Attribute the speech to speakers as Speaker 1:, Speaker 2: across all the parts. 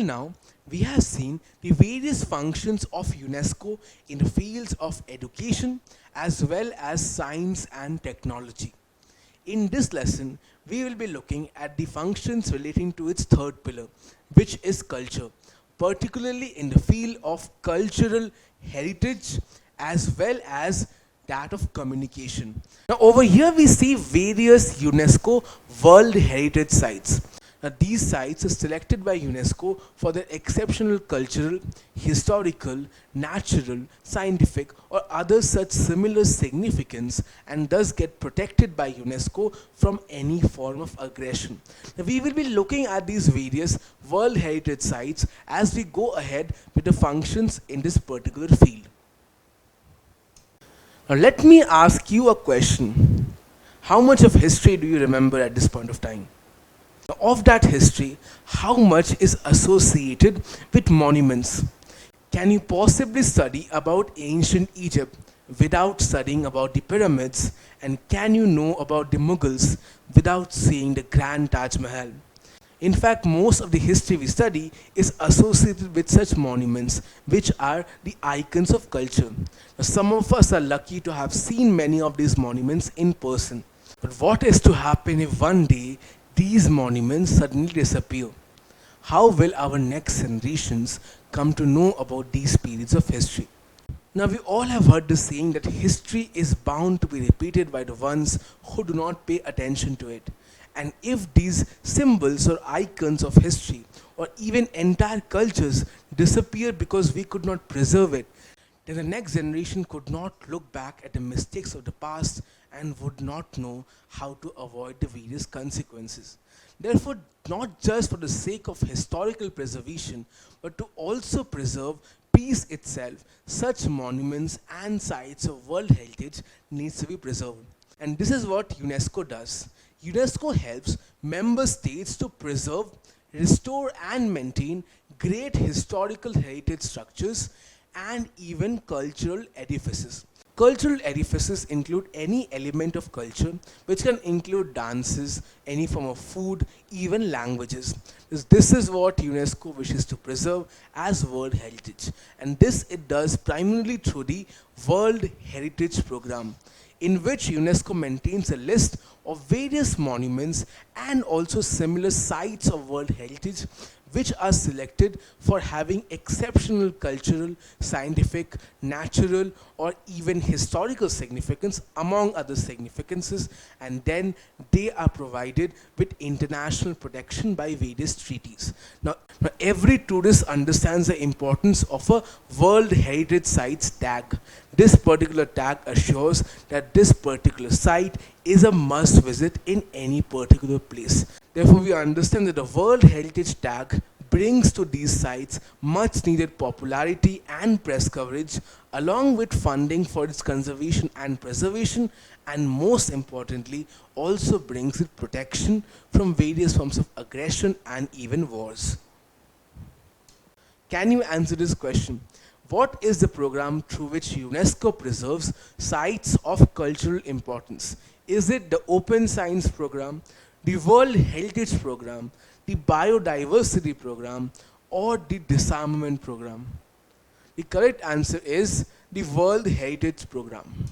Speaker 1: now, we have seen the various functions of UNESCO in the fields of education as well as science and technology. In this lesson, we will be looking at the functions relating to its third pillar, which is culture, particularly in the field of cultural heritage as well as that of communication. Now, over here we see various UNESCO World Heritage Sites. Now, these sites are selected by UNESCO for their exceptional cultural, historical, natural, scientific, or other such similar significance and thus get protected by UNESCO from any form of aggression. Now, we will be looking at these various World Heritage Sites as we go ahead with the functions in this particular field. Now, let me ask you a question. How much of history do you remember at this point of time? Of that history, how much is associated with monuments? Can you possibly study about ancient Egypt without studying about the pyramids? And can you know about the Mughals without seeing the Grand Taj Mahal? In fact, most of the history we study is associated with such monuments, which are the icons of culture. Now, some of us are lucky to have seen many of these monuments in person. But what is to happen if one day these monuments suddenly disappear? How will our next generations come to know about these periods of history? Now, we all have heard the saying that history is bound to be repeated by the ones who do not pay attention to it. And if these symbols or icons of history or even entire cultures disappear because we could not preserve it, then the next generation could not look back at the mistakes of the past and would not know how to avoid the various consequences. Therefore, not just for the sake of historical preservation, but to also preserve peace itself, such monuments and sites of World Heritage needs to be preserved. And this is what UNESCO does. UNESCO helps member states to preserve, restore and maintain great historical heritage structures and even cultural edifices. Cultural edifices include any element of culture, which can include dances, any form of food, even languages. This is what UNESCO wishes to preserve as World Heritage. And this it does primarily through the World Heritage Program, in which UNESCO maintains a list of various monuments and also similar sites of World Heritage which are selected for having exceptional cultural, scientific, natural, or even historical significance among other significances, and then they are provided with international protection by various treaties. Now every tourist understands the importance of a World Heritage Sites tag. This particular tag assures that this particular site is a must visit in any particular place. Therefore, we understand that the World Heritage tag brings to these sites much needed popularity and press coverage, along with funding for its conservation and preservation, and most importantly, also brings it protection from various forms of aggression and even wars. Can you answer this question? What is the program through which UNESCO preserves sites of cultural importance? Is it the Open Science Program, the World Heritage Program, the Biodiversity Program, or the Disarmament Program? The correct answer is the World Heritage Program.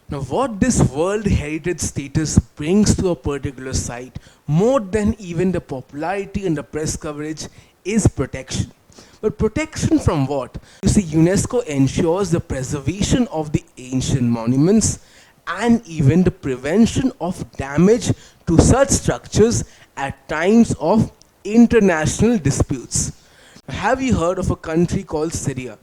Speaker 1: Now, what this World Heritage status brings to a particular site, more than even the popularity and the press coverage, is protection. But protection from what? You see, UNESCO ensures the preservation of the ancient monuments and even the prevention of damage to such structures at times of international disputes. Have you heard of a country called Syria?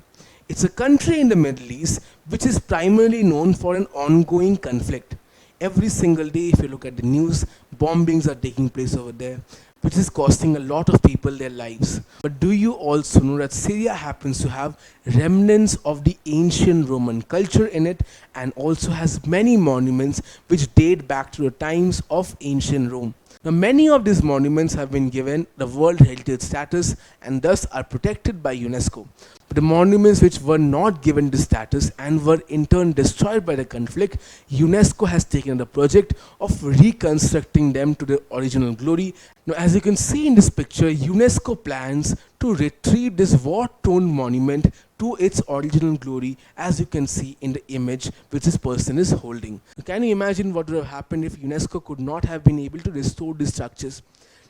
Speaker 1: It's a country in the Middle East which is primarily known for an ongoing conflict. Every single day, if you look at the news, bombings are taking place over there, which is costing a lot of people their lives. But do you also know that Syria happens to have remnants of the ancient Roman culture in it, and also has many monuments which date back to the times of ancient Rome? Now, many of these monuments have been given the World Heritage status and thus are protected by UNESCO. The monuments which were not given this status and were in turn destroyed by the conflict, UNESCO has taken the project of reconstructing them to their original glory. Now, as you can see in this picture, UNESCO plans to retrieve this war-torn monument to its original glory, as you can see in the image which this person is holding. Can you imagine what would have happened if UNESCO could not have been able to restore these structures?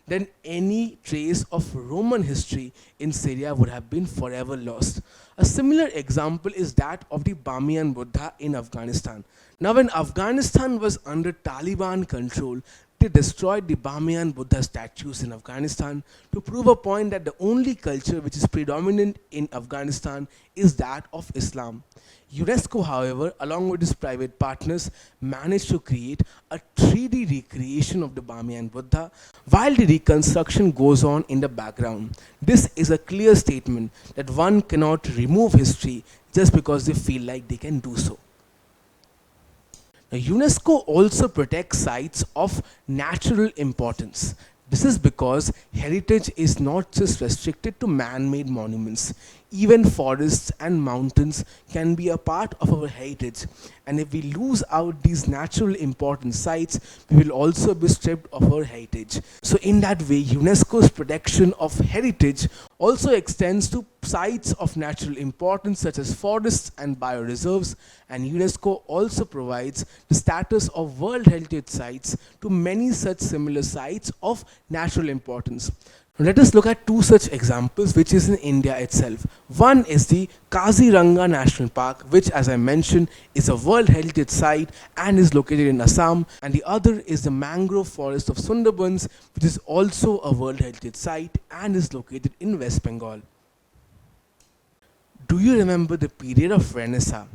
Speaker 1: Then any trace of Roman history in Syria would have been forever lost. A similar example is that of the Bamiyan Buddha in Afghanistan. Now, when Afghanistan was under Taliban control, they destroyed the Bamiyan Buddha statues in Afghanistan to prove a point that the only culture which is predominant in Afghanistan is that of Islam. UNESCO, however, along with its private partners, managed to create a 3D recreation of the Bamiyan Buddha while the reconstruction goes on in the background. This is a clear statement that one cannot remove history just because they feel like they can do so. Now, UNESCO also protects sites of natural importance. This is because heritage is not just restricted to man-made monuments. Even forests and mountains can be a part of our heritage. And if we lose out these natural important sites, we will also be stripped of our heritage. So in that way, UNESCO's protection of heritage also extends to sites of natural importance such as forests and bioreserves, and UNESCO also provides the status of World Heritage Sites to many such similar sites of natural importance. Now let us look at two such examples which is in India itself. One is the Kaziranga National Park, which, as I mentioned, is a World Heritage Site and is located in Assam, and the other is the mangrove forest of Sundarbans, which is also a World Heritage Site and is located in West Bengal. Do you remember the period of Renaissance?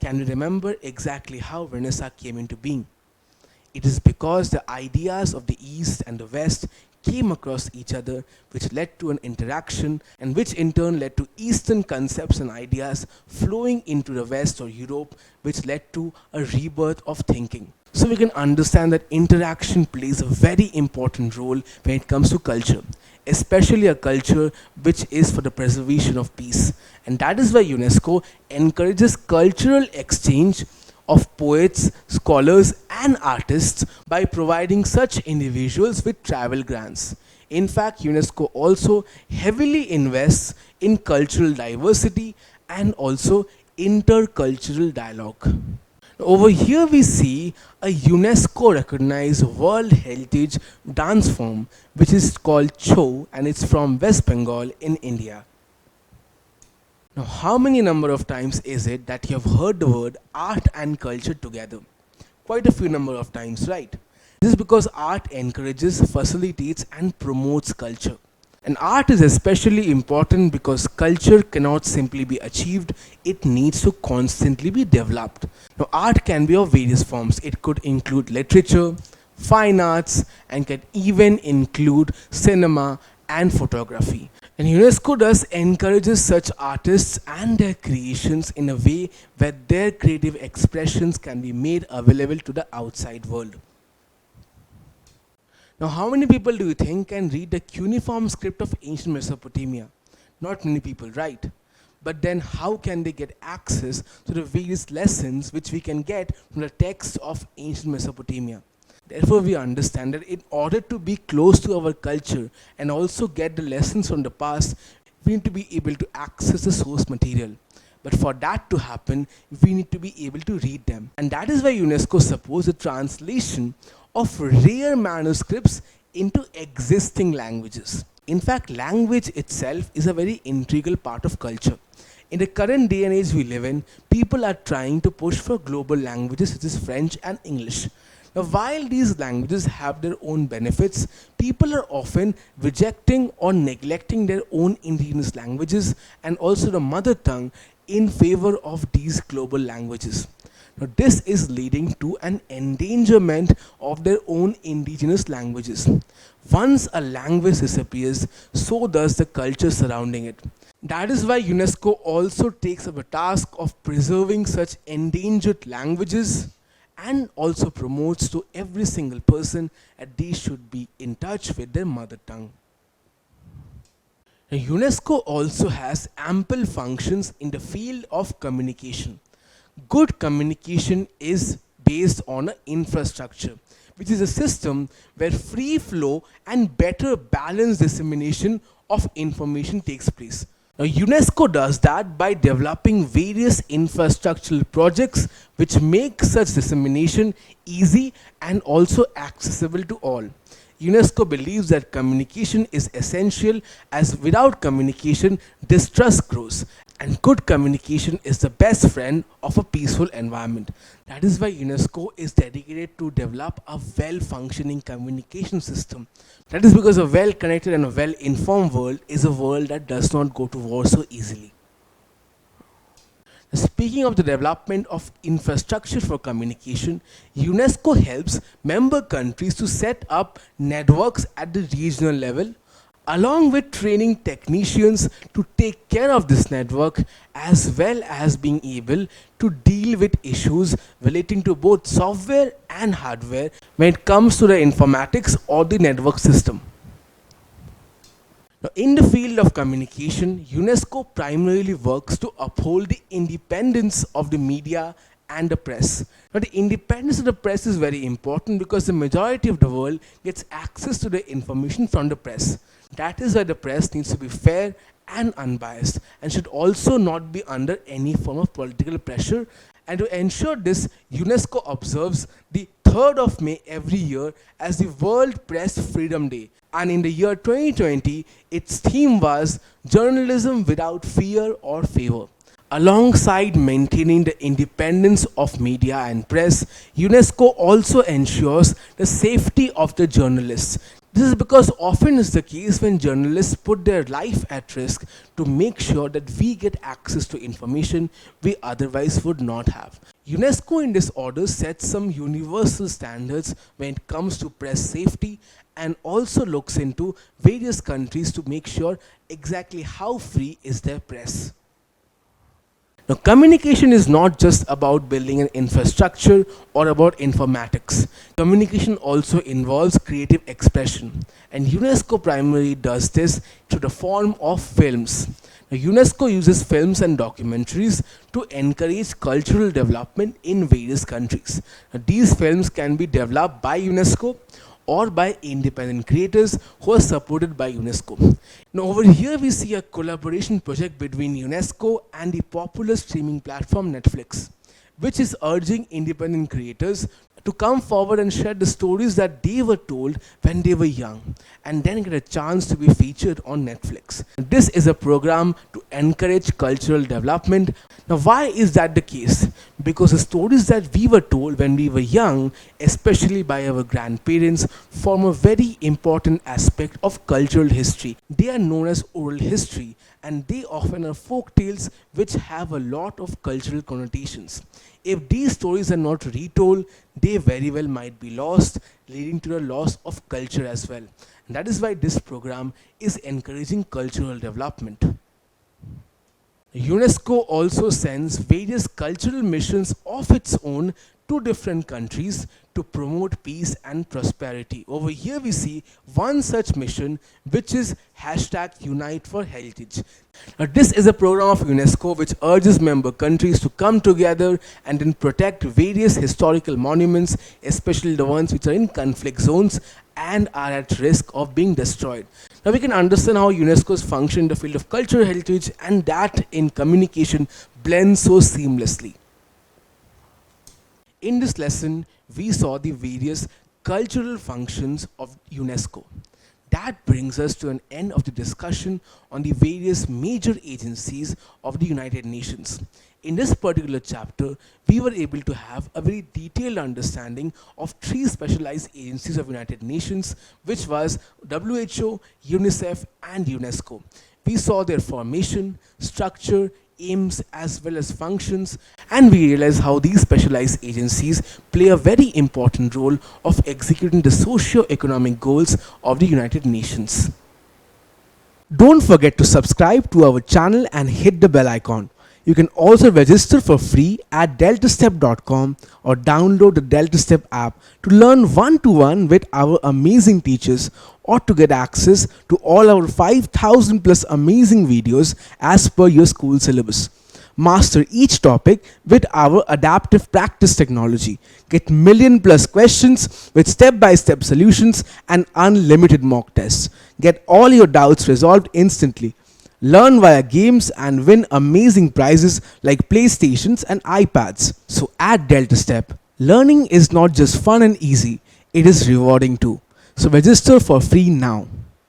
Speaker 1: Can you remember exactly how Renaissance came into being? It is because the ideas of the East and the West came across each other, which led to an interaction, and which in turn led to Eastern concepts and ideas flowing into the West or Europe, which led to a rebirth of thinking. So we can understand that interaction plays a very important role when it comes to culture, especially a culture which is for the preservation of peace. And that is why UNESCO encourages cultural exchange of poets, scholars, and artists by providing such individuals with travel grants. In fact, UNESCO also heavily invests in cultural diversity and also intercultural dialogue. Over here we see a UNESCO recognized World Heritage dance form which is called Chou, and it's from West Bengal in India. Now, how many number of times is it that you have heard the word art and culture together? Quite a few number of times, right? This is because art encourages, facilitates and promotes culture. And art is especially important because culture cannot simply be achieved, it needs to constantly be developed. Now, art can be of various forms. It could include literature, fine arts, and can even include cinema and photography. And UNESCO thus encourages such artists and their creations in a way where their creative expressions can be made available to the outside world. Now, how many people do you think can read the cuneiform script of ancient Mesopotamia? Not many people, right? But then how can they get access to the various lessons which we can get from the text of ancient Mesopotamia? Therefore, we understand that in order to be close to our culture and also get the lessons from the past, we need to be able to access the source material. But for that to happen, we need to be able to read them. And that is why UNESCO supports the translation of rare manuscripts into existing languages. In fact, language itself is a very integral part of culture. In the current day and age we live in, people are trying to push for global languages such as French and English. Now, while these languages have their own benefits, people are often rejecting or neglecting their own indigenous languages and also the mother tongue in favor of these global languages. Now, this is leading to an endangerment of their own indigenous languages. Once a language disappears, so does the culture surrounding it. That is why UNESCO also takes up the task of preserving such endangered languages and also promotes to every single person that they should be in touch with their mother tongue. Now, UNESCO also has ample functions in the field of communication. Good communication is based on an infrastructure, which is a system where free flow and better balanced dissemination of information takes place. Now, UNESCO does that by developing various infrastructural projects which make such dissemination easy and also accessible to all. UNESCO believes that communication is essential, as without communication, distrust grows, and good communication is the best friend of a peaceful environment. That is why UNESCO is dedicated to develop a well functioning communication system. That is because a well connected and a well informed world is a world that does not go to war so easily. Speaking of the development of infrastructure for communication, UNESCO helps member countries to set up networks at the regional level, along with training technicians to take care of this network, as well as being able to deal with issues relating to both software and hardware when it comes to the informatics or the network system. Now, in the field of communication, UNESCO primarily works to uphold the independence of the media and the press. Now, the independence of the press is very important because the majority of the world gets access to the information from the press. That is why the press needs to be fair and unbiased and should also not be under any form of political pressure. And to ensure this, UNESCO observes the 3rd of May every year as the World Press Freedom Day. And in the year 2020, its theme was Journalism Without Fear or Favor. Alongside maintaining the independence of media and press, UNESCO also ensures the safety of the journalists. This is because often is the case when journalists put their life at risk to make sure that we get access to information we otherwise would not have. UNESCO in this order sets some universal standards when it comes to press safety and also looks into various countries to make sure exactly how free is their press. Now, communication is not just about building an infrastructure or about informatics. Communication also involves creative expression, and UNESCO primarily does this through the form of films. Now, UNESCO uses films and documentaries to encourage cultural development in various countries. Now, these films can be developed by UNESCO or by independent creators who are supported by UNESCO. Now, over here we see a collaboration project between UNESCO and the popular streaming platform Netflix, which is urging independent creators to come forward and share the stories that they were told when they were young and then get a chance to be featured on Netflix. This is a program to encourage cultural development. Now, why is that the case? Because the stories that we were told when we were young, especially by our grandparents, form a very important aspect of cultural history. They are known as oral history, and they often are folk tales which have a lot of cultural connotations. If these stories are not retold, they very well might be lost, leading to the loss of culture as well. And that is why this program is encouraging cultural development. UNESCO also sends various cultural missions of its own to different countries to promote peace and prosperity. Over here we see one such mission, which is #Unite for Heritage. Now, this is a program of UNESCO which urges member countries to come together and then protect various historical monuments, especially the ones which are in conflict zones and are at risk of being destroyed. Now, we can understand how UNESCO's function in the field of cultural heritage and that in communication blends so seamlessly. In this lesson, we saw the various cultural functions of UNESCO. That brings us to an end of the discussion on the various major agencies of the United Nations. In this particular chapter, we were able to have a very detailed understanding of three specialized agencies of United Nations, which was WHO, UNICEF, and UNESCO. We saw their formation, structure, aims, as well as functions, and we realized how these specialized agencies play a very important role of executing the socio-economic goals of the United Nations. Don't forget to subscribe to our channel and hit the bell icon. You can also register for free at deltastep.com or download the DeltaStep app to learn one-to-one with our amazing teachers or to get access to all our 5,000 plus amazing videos as per your school syllabus. Master each topic with our adaptive practice technology. Get million plus questions with step-by-step solutions and unlimited mock tests. Get all your doubts resolved instantly. Learn via games and win amazing prizes like PlayStations and iPads. So at DeltaStep, learning is not just fun and easy, it is rewarding too. So register for free now.